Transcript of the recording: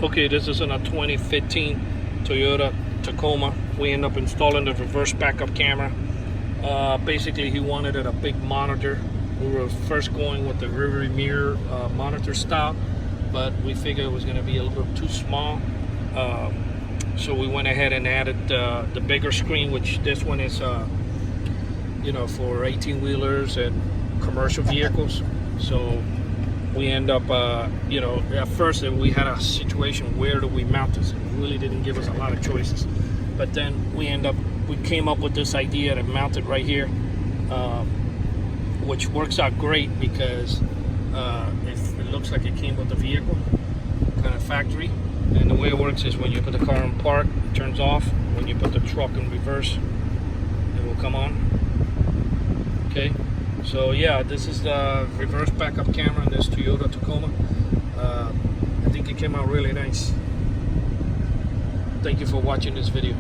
Okay, this is in a 2015 Toyota Tacoma. We end up installing the reverse backup camera. Basically, he wanted it a big monitor. We were first going with the rear mirror monitor style, but we figured it was going to be a little too small. So we went ahead and added the bigger screen, which this one is, you know, for 18-wheelers and commercial vehicles. So we end up, you know, at first we had a situation, where do we mount this? It really didn't give us a lot of choices. But then we came up with this idea to mount it right here, which works out great because it looks like it came with the vehicle, kind of factory. And the way it works is when you put the car in park, it turns off. When you put the truck in reverse, it will come on. Okay. So yeah, this is the reverse backup camera in this Toyota Tacoma. I think it came out really nice. Thank you for watching this video.